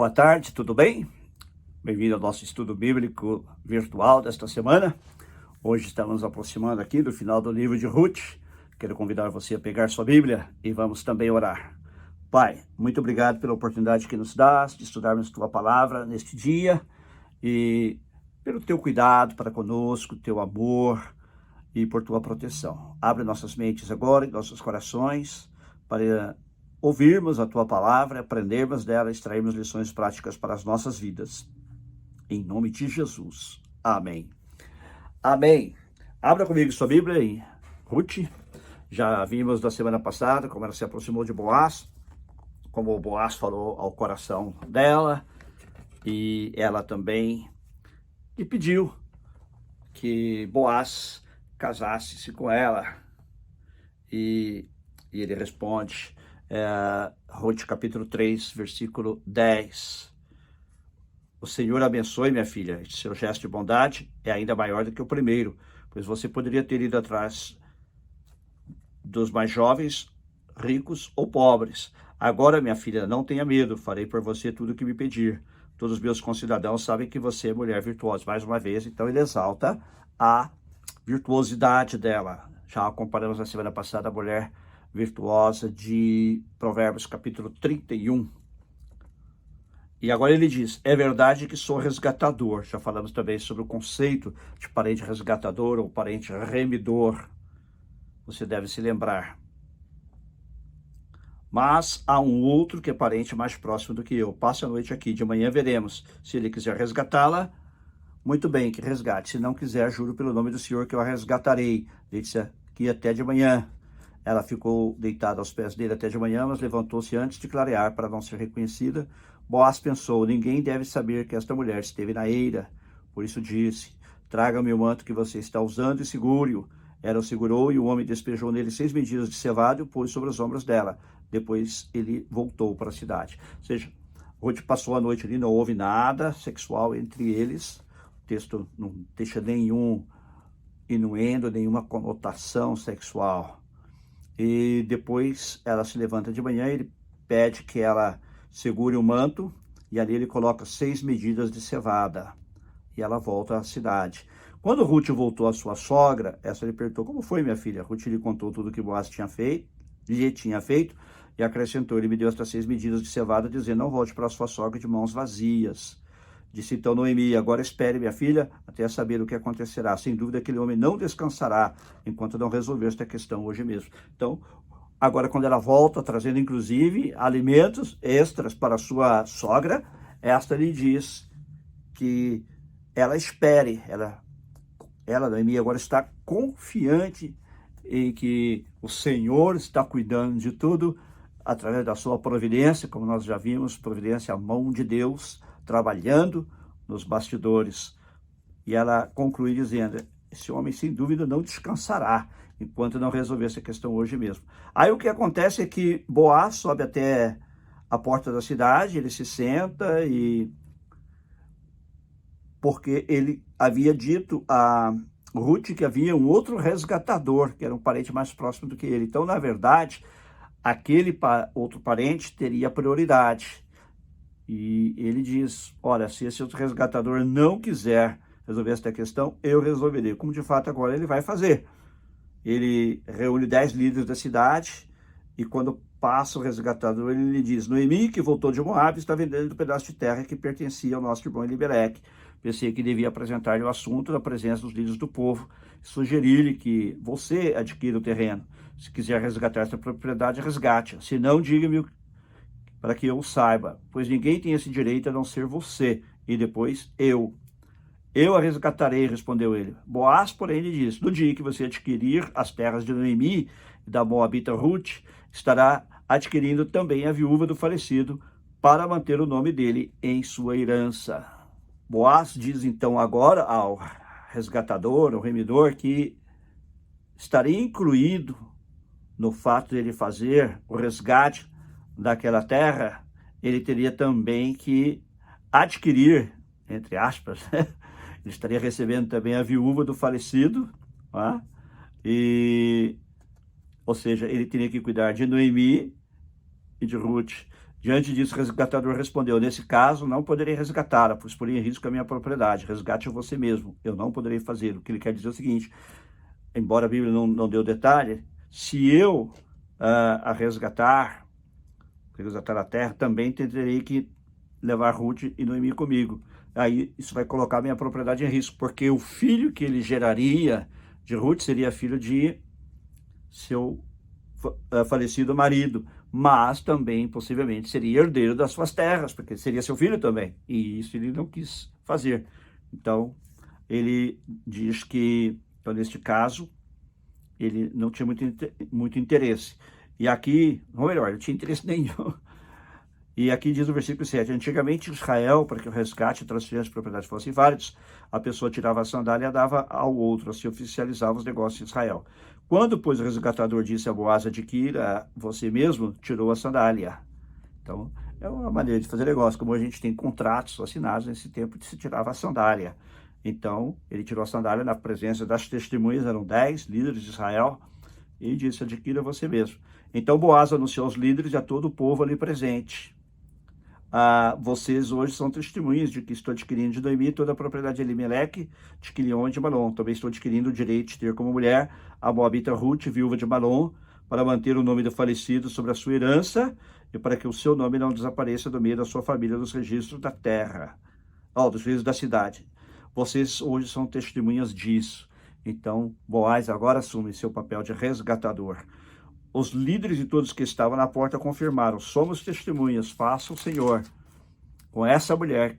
Boa tarde, tudo bem? Bem-vindo ao nosso estudo bíblico virtual desta semana. Hoje estamos nos aproximando aqui do final do livro de Ruth. Quero convidar você a pegar sua Bíblia e vamos também orar. Pai, muito obrigado pela oportunidade que nos dás de estudarmos Tua Palavra neste dia e pelo Teu cuidado para conosco, Teu amor e por Tua proteção. Abre nossas mentes agora e nossos corações para ouvirmos a Tua Palavra, aprendermos dela, extrairmos lições práticas para as nossas vidas. Em nome de Jesus. Amém. Amém. Abra comigo sua Bíblia em Ruth. Já vimos da semana passada como ela se aproximou de Boaz, como o Boaz falou ao coração dela, e ela também lhe pediu que Boaz casasse-se com ela. e ele responde, Ruth capítulo 3, versículo 10. O Senhor abençoe, minha filha, este seu gesto de bondade é ainda maior do que o primeiro, pois você poderia ter ido atrás dos mais jovens, ricos ou pobres. Agora, minha filha, não tenha medo, farei por você tudo o que me pedir. Todos os meus concidadãos sabem que você é mulher virtuosa. Mais uma vez, então ele exalta a virtuosidade dela. Já comparamos na semana passada a mulher virtuosa de Provérbios capítulo 31. E agora ele diz, é verdade que sou resgatador. Já falamos também sobre o conceito de parente resgatador ou parente remidor. Você deve se lembrar. Mas há um outro que é parente mais próximo do que eu. Passe a noite aqui, de manhã veremos. Se ele quiser resgatá-la, muito bem, que resgate. Se não quiser, juro pelo nome do Senhor que eu a resgatarei. Deite-se aqui até de manhã. Ela ficou deitada aos pés dele até de manhã, mas levantou-se antes de clarear para não ser reconhecida. Boaz pensou, ninguém deve saber que esta mulher esteve na eira. Por isso disse, traga-me o manto que você está usando e segure-o. Ela o segurou e o homem despejou nele 6 medidas de cevada e o pôs sobre os ombros dela. Depois ele voltou para a cidade. Ou seja, Ruth passou a noite ali, não houve nada sexual entre eles. O texto não deixa nenhum inuendo, nenhuma conotação sexual. E depois ela se levanta de manhã, ele pede que ela segure o manto e ali ele coloca 6 medidas de cevada. E ela volta à cidade. Quando Ruth voltou à sua sogra, essa lhe perguntou, como foi, minha filha? Ruth lhe contou tudo que Boaz lhe tinha feito e acrescentou, ele me deu estas 6 medidas de cevada, dizendo, não volte para a sua sogra de mãos vazias. Disse então Noemi, agora espere, minha filha, até saber o que acontecerá. Sem dúvida, aquele homem não descansará enquanto não resolver esta questão hoje mesmo. Então, agora quando ela volta, trazendo inclusive alimentos extras para a sua sogra, esta lhe diz que ela espere, ela, Noemi, agora está confiante em que o Senhor está cuidando de tudo através da sua providência, como nós já vimos, providência, a mão de Deus trabalhando nos bastidores. E ela conclui dizendo, esse homem sem dúvida não descansará enquanto não resolver essa questão hoje mesmo. Aí o que acontece é que Boaz sobe até a porta da cidade, ele se senta e porque ele havia dito a Ruth que havia um outro resgatador, que era um parente mais próximo do que ele. Então, na verdade, aquele outro parente teria prioridade. E ele diz, olha, se esse outro resgatador não quiser resolver esta questão, eu resolverei. Como de fato agora ele vai fazer. Ele reúne 10 líderes da cidade e quando passa o resgatador, ele lhe diz, Noemi, que voltou de Moab, está vendendo um pedaço de terra que pertencia ao nosso irmão Elimelec. Pensei que devia apresentar-lhe o assunto na presença dos líderes do povo, sugerir-lhe que você adquira o terreno. Se quiser resgatar essa propriedade, resgate. Se não, diga-me para que eu saiba, pois ninguém tem esse direito a não ser você, e depois eu. Eu a resgatarei, respondeu ele. Boaz, porém, lhe disse, no dia que você adquirir as terras de Noemi e da Moabita Ruth, estará adquirindo também a viúva do falecido para manter o nome dele em sua herança. Boaz diz então agora ao resgatador, ao remidor, que estaria incluído no fato de ele fazer o resgate daquela terra, ele teria também que adquirir, entre aspas, ele estaria recebendo também a viúva do falecido, tá? Ou seja, ele teria que cuidar de Noemi e de Ruth. Diante disso, o resgatador respondeu, nesse caso, não poderei resgatá-la, pois poria em risco a minha propriedade. Resgate você mesmo, eu não poderei fazer. O que ele quer dizer é o seguinte, embora a Bíblia não dê o detalhe, se eu a resgatar a terra, também terei que levar Ruth e Noemi comigo. Aí isso vai colocar minha propriedade em risco, porque o filho que ele geraria de Ruth seria filho de seu falecido marido, mas também possivelmente seria herdeiro das suas terras, porque seria seu filho também, e isso ele não quis fazer. Então ele diz que, então, neste caso, ele não tinha muito interesse. E aqui, ou melhor, ele tinha interesse nenhum. E aqui diz o versículo 7, antigamente Israel, para que o resgate e transferência de propriedade fossem válidos, a pessoa tirava a sandália e a dava ao outro, assim oficializava os negócios de Israel. Quando, pois, o resgatador disse a Boaz, adquira você mesmo, tirou a sandália. Então, é uma maneira de fazer negócio, como a gente tem contratos assinados nesse tempo, se tirava a sandália. Então, ele tirou a sandália na presença das testemunhas, eram 10 líderes de Israel, e disse, adquira você mesmo. Então, Boaz anunciou aos líderes e a todo o povo ali presente. Vocês hoje são testemunhas de que estou adquirindo de Noemi toda a propriedade de Elimeleque, de Quilion e de Malom. Também estou adquirindo o direito de ter como mulher a moabita Ruth, viúva de Malom, para manter o nome do falecido sobre a sua herança e para que o seu nome não desapareça do meio da sua família dos registros da terra, dos registros da cidade. Vocês hoje são testemunhas disso. Então, Boaz agora assume seu papel de resgatador. Os líderes e todos que estavam na porta confirmaram, somos testemunhas, faça o Senhor com essa mulher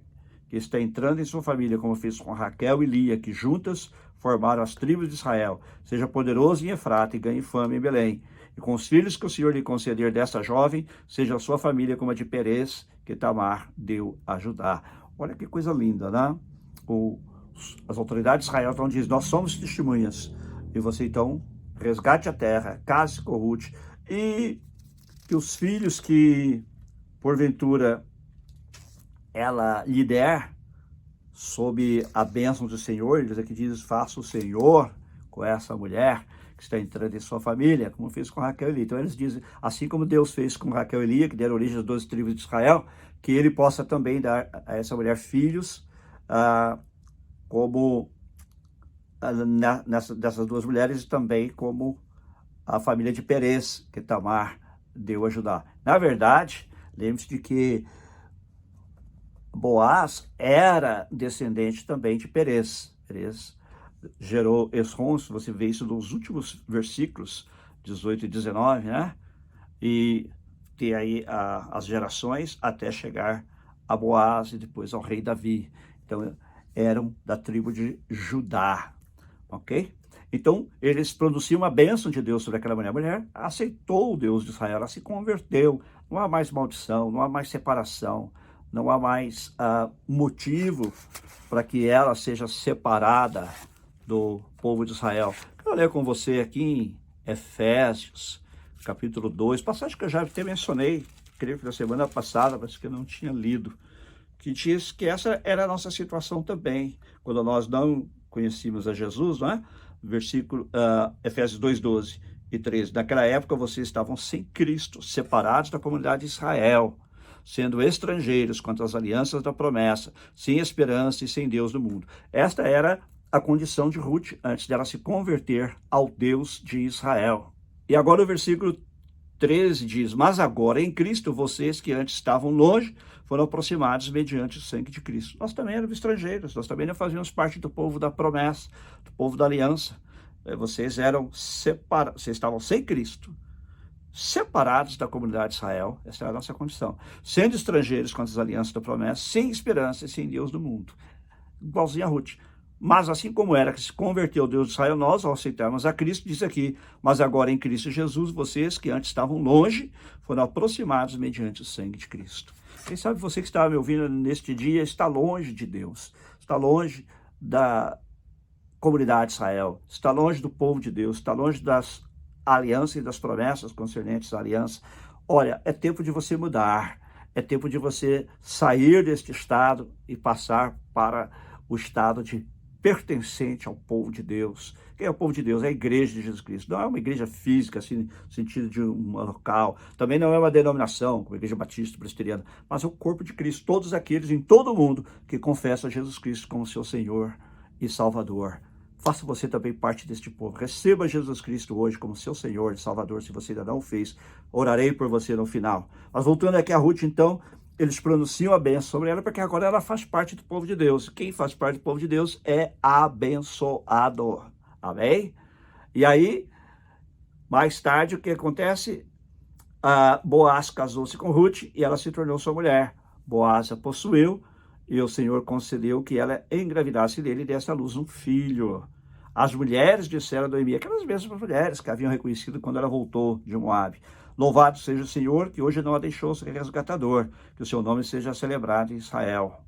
que está entrando em sua família, como fez com Raquel e Lia, que juntas formaram as tribos de Israel. Seja poderoso em Efrata e ganhe fama em Belém. E com os filhos que o Senhor lhe conceder dessa jovem, seja a sua família como a de Perez, que Tamar deu a Judá. Olha que coisa linda, né? As autoridades de Israel estão dizendo, nós somos testemunhas. E você então resgate a terra, case com Ruth, e que os filhos que, porventura, ela lhe der, sob a bênção do Senhor, eles aqui dizem, faça o Senhor com essa mulher que está entrando em sua família, como fez com Raquel e Lia. Então eles dizem, assim como Deus fez com Raquel e Lia, que deram origem às 12 tribos de Israel, que ele possa também dar a essa mulher filhos, como dessas duas mulheres, também como a família de Perez, que Tamar deu a Judá. Na verdade, lembre-se de que Boaz era descendente também de Perez. Perez gerou Esrom, se você vê isso nos últimos versículos, 18 e 19, né? E tem aí as gerações até chegar a Boaz e depois ao rei Davi. Então, eram da tribo de Judá. Ok? Então, eles produziam uma bênção de Deus sobre aquela mulher. A mulher aceitou o Deus de Israel, ela se converteu. Não há mais maldição, não há mais separação, não há mais motivo para que ela seja separada do povo de Israel. Quero ler com você aqui em Efésios, capítulo 2, passagem que eu já até mencionei, creio que na semana passada, mas que eu não tinha lido, que diz que essa era a nossa situação também, quando nós não conhecíamos a Jesus, não é? Versículo, Efésios 2, 12 e 13. Naquela época vocês estavam sem Cristo, separados da comunidade de Israel, sendo estrangeiros quanto às alianças da promessa, sem esperança e sem Deus no mundo. Esta era a condição de Ruth antes dela se converter ao Deus de Israel. E agora o versículo 13 diz, mas agora em Cristo, vocês que antes estavam longe, foram aproximados mediante o sangue de Cristo. Nós também éramos estrangeiros, nós também não fazíamos parte do povo da promessa, do povo da aliança. Vocês eram separados, vocês estavam sem Cristo, separados da comunidade de Israel, essa é a nossa condição. Sendo estrangeiros contra as alianças da promessa, sem esperança e sem Deus do mundo. Igualzinho a Ruth. Mas assim como era que se converteu ao Deus de Israel, nós, ao aceitarmos a Cristo, diz aqui, mas agora em Cristo Jesus, vocês que antes estavam longe, foram aproximados mediante o sangue de Cristo. Quem sabe você que está me ouvindo neste dia está longe de Deus, está longe da comunidade de Israel, está longe do povo de Deus, está longe das alianças e das promessas concernentes à aliança. Olha, é tempo de você mudar, é tempo de você sair deste estado e passar para o estado de pertencente ao povo de Deus. Quem é o povo de Deus? É a igreja de Jesus Cristo. Não é uma igreja física, assim, no sentido de um local. Também não é uma denominação, como a igreja batista, presbiteriana, mas é o corpo de Cristo. Todos aqueles em todo o mundo que confessam Jesus Cristo como seu Senhor e Salvador. Faça você também parte deste povo. Receba Jesus Cristo hoje como seu Senhor e Salvador, se você ainda não o fez. Orarei por você no final. Mas voltando aqui a Ruth, então, eles pronunciam a bênção sobre ela, porque agora ela faz parte do povo de Deus. Quem faz parte do povo de Deus é abençoado. Amém? E aí, mais tarde, o que acontece? Boaz casou-se com Ruth e ela se tornou sua mulher. Boaz a possuiu e o Senhor concedeu que ela engravidasse dele e desse à luz um filho. As mulheres disseram a Noemi, aquelas mesmas mulheres que haviam reconhecido quando ela voltou de Moabe, Louvado seja o Senhor, que hoje não a deixou ser resgatador, que o seu nome seja celebrado em Israel.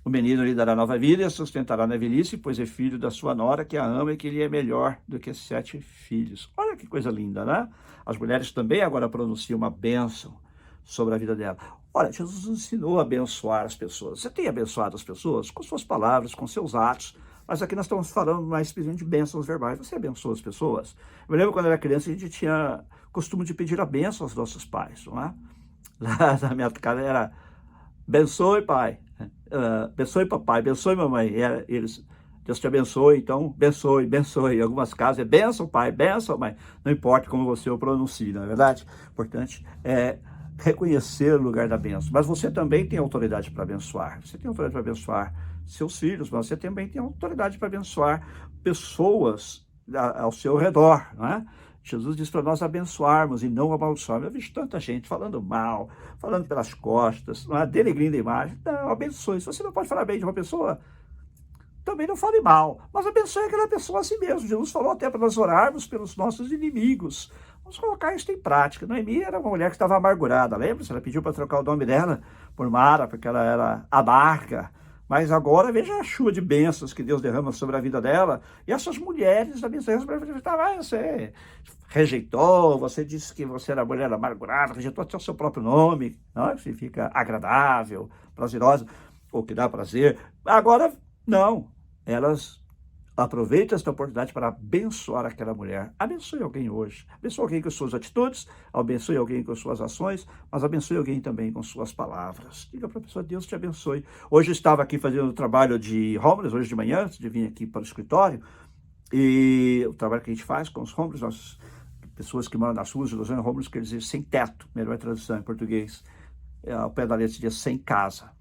O menino lhe dará nova vida e a sustentará na velhice, pois é filho da sua nora, que a ama e que lhe é melhor do que 7 filhos. Olha que coisa linda, né? As mulheres também agora pronunciam uma bênção sobre a vida dela. Olha, Jesus nos ensinou a abençoar as pessoas. Você tem abençoado as pessoas com suas palavras, com seus atos, mas aqui nós estamos falando mais especificamente de bênçãos verbais. Você abençoa as pessoas? Eu me lembro quando eu era criança, a gente tinha costume de pedir a bênção aos nossos pais, não é? Lá na minha casa era, abençoe pai, abençoe papai, abençoe mamãe. E eles, Deus te abençoe, então abençoe, abençoe. Em algumas casas é bênção pai, bênção mãe. Não importa como você o pronuncie, não é verdade? Importante é reconhecer o lugar da bênção. Mas você também tem autoridade para abençoar. Você tem autoridade para abençoar seus filhos, mas você também tem autoridade para abençoar pessoas ao seu redor, não é? Jesus diz para nós abençoarmos e não amaldiçoarmos. Eu vejo tanta gente falando mal, falando pelas costas, não é? Denegrindo a imagem. Não, abençoe. Se você não pode falar bem de uma pessoa, também não fale mal, mas abençoe aquela pessoa a si mesmo. Jesus falou até para nós orarmos pelos nossos inimigos. Vamos colocar isso em prática. Noemi era uma mulher que estava amargurada, lembra? Ela pediu para trocar o nome dela por Mara, porque ela era amarga. Mas agora veja a chuva de bênçãos que Deus derrama sobre a vida dela. E essas mulheres da missão, você rejeitou, você disse que você era mulher amargurada, rejeitou até o seu próprio nome, não? Que significa agradável, prazerosa, ou que dá prazer. Agora, não. Elas aproveitam esta oportunidade para abençoar aquela mulher. Abençoe alguém hoje. Abençoe alguém com suas atitudes, abençoe alguém com suas ações, mas abençoe alguém também com suas palavras. Diga para a pessoa, Deus te abençoe. Hoje eu estava aqui fazendo o trabalho de homeless, hoje de manhã, antes de vir aqui para o escritório, e o trabalho que a gente faz com os homeless, pessoas que moram nas ruas, os homeless quer dizer sem teto, melhor tradução em português, ao pé da letra seria sem casa.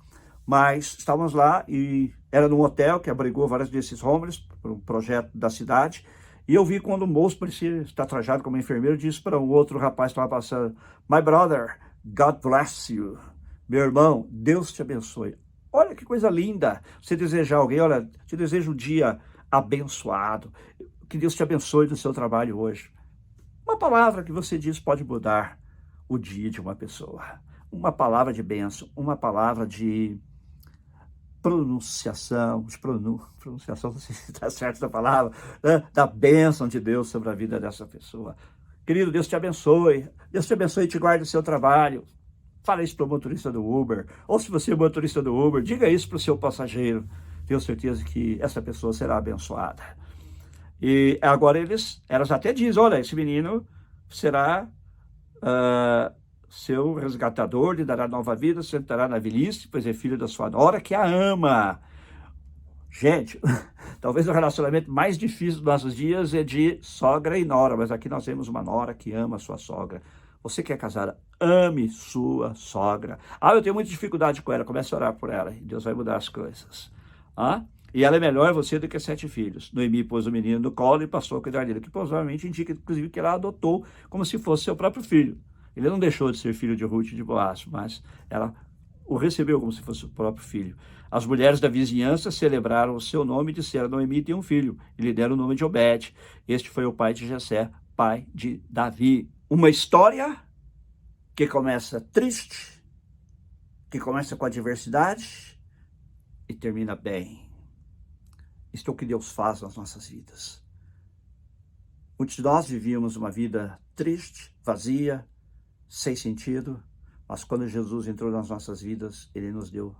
Mas estávamos lá e era num hotel que abrigou vários desses homeless, por um projeto da cidade, e eu vi quando o moço parecia estar trajado como enfermeiro, disse para um outro rapaz que estava passando, My brother, God bless you. Meu irmão, Deus te abençoe. Olha que coisa linda, você desejar alguém, olha, te desejo um dia abençoado, que Deus te abençoe no seu trabalho hoje. Uma palavra que você diz pode mudar o dia de uma pessoa. Uma palavra de bênção, uma palavra de pronunciação, pronunciação, não sei se está certo essa palavra, né? Da bênção de Deus sobre a vida dessa pessoa. Querido, Deus te abençoe e te guarde o seu trabalho. Fala isso para o motorista do Uber, ou se você é motorista do Uber, diga isso para o seu passageiro. Tenho certeza que essa pessoa será abençoada. E agora elas até dizem, olha, esse menino será seu resgatador, lhe dará nova vida, sentará na velhice, pois é filho da sua nora, que a ama. Gente, talvez o relacionamento mais difícil dos nossos dias é de sogra e nora, mas aqui nós temos uma nora que ama a sua sogra. Você que é casada, ame sua sogra. Eu tenho muita dificuldade com ela, comece a orar por ela, e Deus vai mudar as coisas. E ela é melhor a você do que 7 filhos. Noemi pôs o menino no colo e passou a cuidar dele, que provavelmente indica, inclusive, que ela adotou como se fosse seu próprio filho. Ele não deixou de ser filho de Ruth e de Boaz, mas ela o recebeu como se fosse o próprio filho. As mulheres da vizinhança celebraram o seu nome e disseram, Noemi tem um filho, e lhe deram o nome de Obed. Este foi o pai de Jessé, pai de Davi. Uma história que começa triste, que começa com adversidade e termina bem. Isto é o que Deus faz nas nossas vidas. Muitos de nós vivíamos uma vida triste, vazia, sem sentido, mas quando Jesus entrou nas nossas vidas, Ele nos deu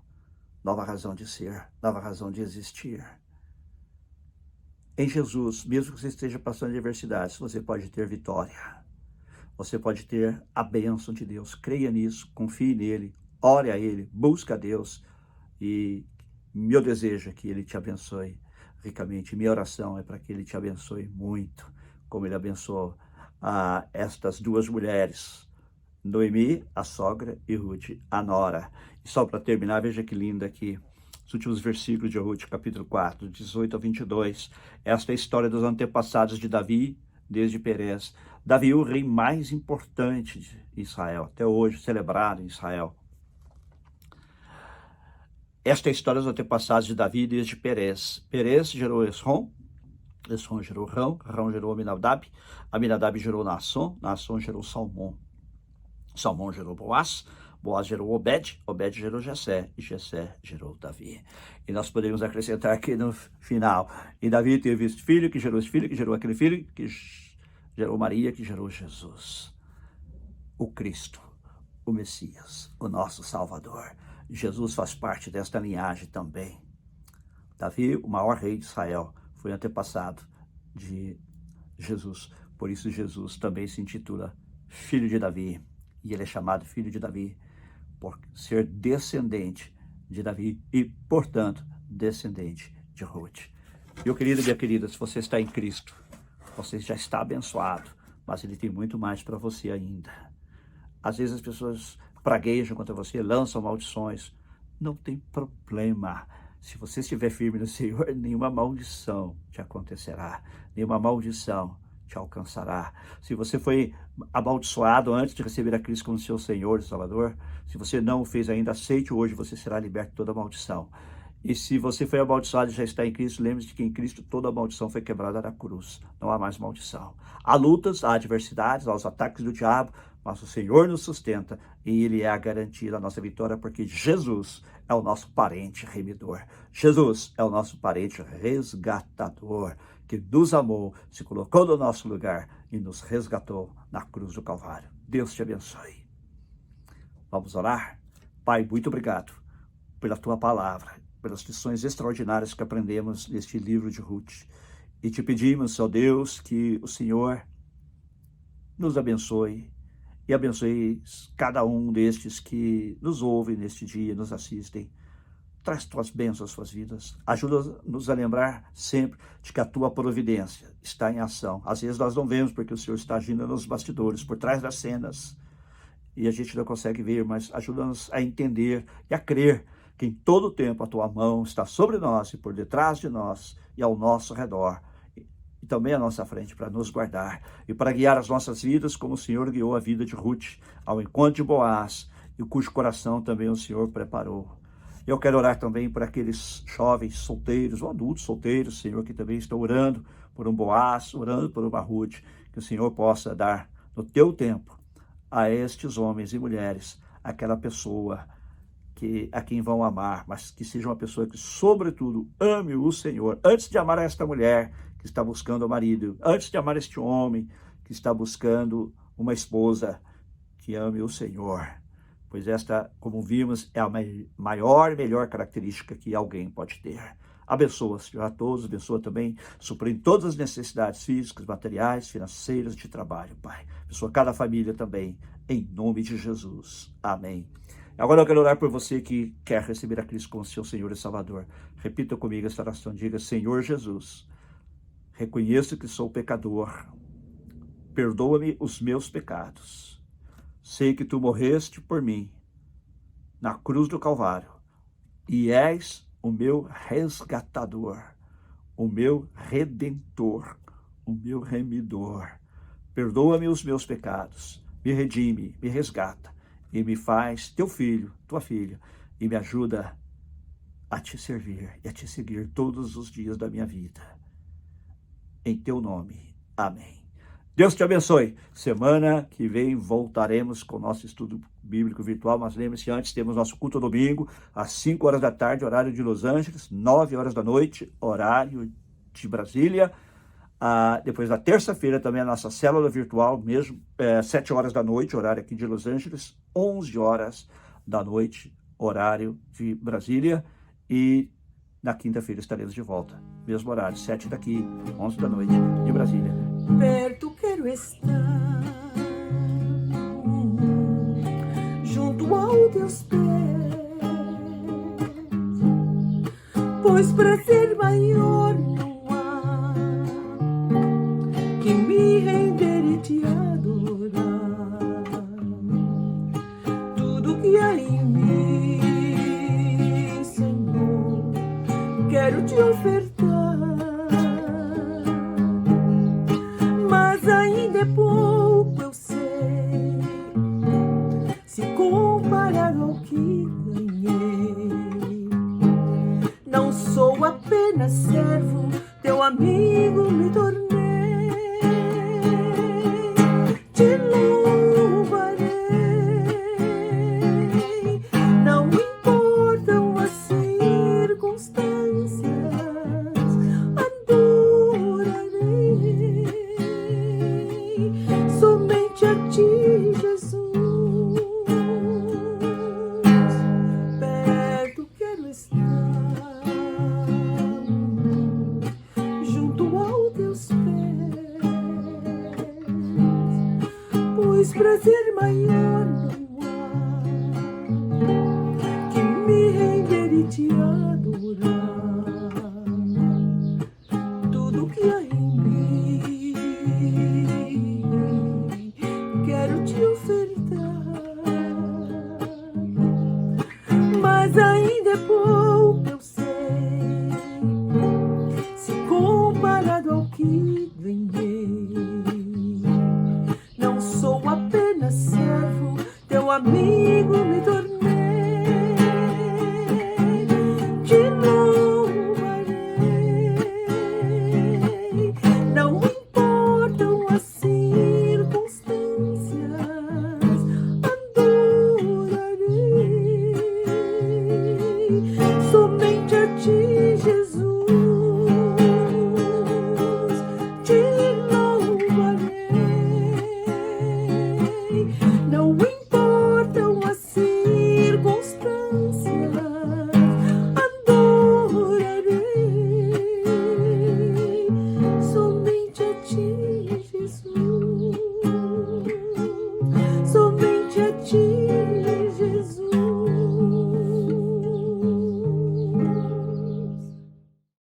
nova razão de ser, nova razão de existir. Em Jesus, mesmo que você esteja passando adversidades, você pode ter vitória. Você pode ter a bênção de Deus. Creia nisso, confie nele, ore a Ele, busque a Deus. E meu desejo é que Ele te abençoe ricamente. Minha oração é para que Ele te abençoe muito, como Ele abençoou estas duas mulheres, Noemi, a sogra, e Ruth, a nora. E só para terminar, veja que lindo aqui, os últimos versículos de Ruth, capítulo 4, 18 a 22. Esta é a história dos antepassados de Davi, desde Perez. Davi, o rei mais importante de Israel, até hoje celebrado em Israel. Esta é a história dos antepassados de Davi, desde Perez. Perez gerou Esrom, Esrom gerou Rão, Rão gerou Aminadab, Aminadab gerou Naasson, Naasson gerou Salmão. Salmão gerou Boaz, Boaz gerou Obed, Obed gerou Jessé, e Jessé gerou Davi. E nós podemos acrescentar aqui no final, e Davi teve esse filho, que gerou esse filho, que gerou aquele filho, que gerou Maria, que gerou Jesus, o Cristo, o Messias, o nosso Salvador. Jesus faz parte desta linhagem também. Davi, o maior rei de Israel, foi antepassado de Jesus. Por isso Jesus também se intitula Filho de Davi. E ele é chamado Filho de Davi por ser descendente de Davi e, portanto, descendente de Ruth. Meu querido e minha querida, se você está em Cristo, você já está abençoado, mas Ele tem muito mais para você ainda. Às vezes as pessoas praguejam contra você, lançam maldições. Não tem problema. Se você estiver firme no Senhor, nenhuma maldição te acontecerá, nenhuma maldição te alcançará. Se você foi amaldiçoado antes de receber a Cristo como seu Senhor e Salvador, se você não o fez ainda, aceite hoje, você será liberto de toda maldição. E se você foi amaldiçoado e já está em Cristo, lembre-se que em Cristo toda a maldição foi quebrada na cruz. Não há mais maldição. Há lutas, há adversidades, há os ataques do diabo, mas o Senhor nos sustenta e Ele é a garantia da nossa vitória, porque Jesus é o nosso parente remidor. Jesus é o nosso parente resgatador, que nos amou, se colocou no nosso lugar e nos resgatou na cruz do Calvário. Deus te abençoe. Vamos orar? Pai, muito obrigado pela Tua palavra, pelas lições extraordinárias que aprendemos neste livro de Ruth. E te pedimos, ó Deus, que o Senhor nos abençoe e abençoe cada um destes que nos ouvem neste dia, nos assistem. Traz tuas bênçãos às suas vidas. Ajuda-nos a lembrar sempre de que a tua providência está em ação. Às vezes nós não vemos porque o Senhor está agindo nos bastidores, por trás das cenas, e a gente não consegue ver, mas ajuda-nos a entender e a crer que em todo o tempo a tua mão está sobre nós e por detrás de nós e ao nosso redor, e também à nossa frente, para nos guardar e para guiar as nossas vidas como o Senhor guiou a vida de Ruth ao encontro de Boaz, e cujo coração também o Senhor preparou. Eu quero orar também por aqueles jovens solteiros ou adultos solteiros, Senhor, que também estão orando por um Boaz, orando por uma Ruth, que o Senhor possa dar no teu tempo a estes homens e mulheres aquela pessoa a quem vão amar, mas que seja uma pessoa que, sobretudo, ame o Senhor, antes de amar esta mulher que está buscando o marido, antes de amar este homem que está buscando uma esposa, que ame o Senhor, pois esta, como vimos, é a maior e melhor característica que alguém pode ter. Abençoa, Senhor, a todos, abençoa também, suprindo todas as necessidades físicas, materiais, financeiras, de trabalho, Pai. Abençoa cada família também, em nome de Jesus. Amém. Agora eu quero orar por você que quer receber a Cristo como seu Senhor e Salvador. Repita comigo esta oração, diga: Senhor Jesus, reconheço que sou pecador, perdoa-me os meus pecados. Sei que tu morreste por mim na cruz do Calvário e és o meu resgatador, o meu redentor, o meu remidor. Perdoa-me os meus pecados, me redime, me resgata e me faz teu filho, tua filha, e me ajuda a te servir e a te seguir todos os dias da minha vida. Em teu nome. Amém. Deus te abençoe. Semana que vem voltaremos com o nosso estudo bíblico virtual, mas lembre-se, antes temos nosso culto domingo, às 5 horas da tarde, horário de Los Angeles, 9 horas da noite, horário de Brasília. Depois da terça-feira também a nossa célula virtual, mesmo 7 horas da noite, horário aqui de Los Angeles, 11 horas da noite, horário de Brasília. E na quinta-feira estaremos de volta, mesmo horário, 7 daqui, 11 da noite de Brasília. Perto quero estar, junto aos teus pés, pois prazer maior não há que me render e te adorar. Tudo que há em mim, Senhor, quero te ofertar. Mas ainda é pouco, eu sei, se comparado ao que ganhei. Não sou apenas servo, teu amigo me tornei. Te louvarei pois prazer maior não há que me render e te adorar. Tudo que há em mim quero te ofertar, mas ainda é pouco, eu sei, se comparado ao que ganhei. Não sou apenas servo, teu amigo me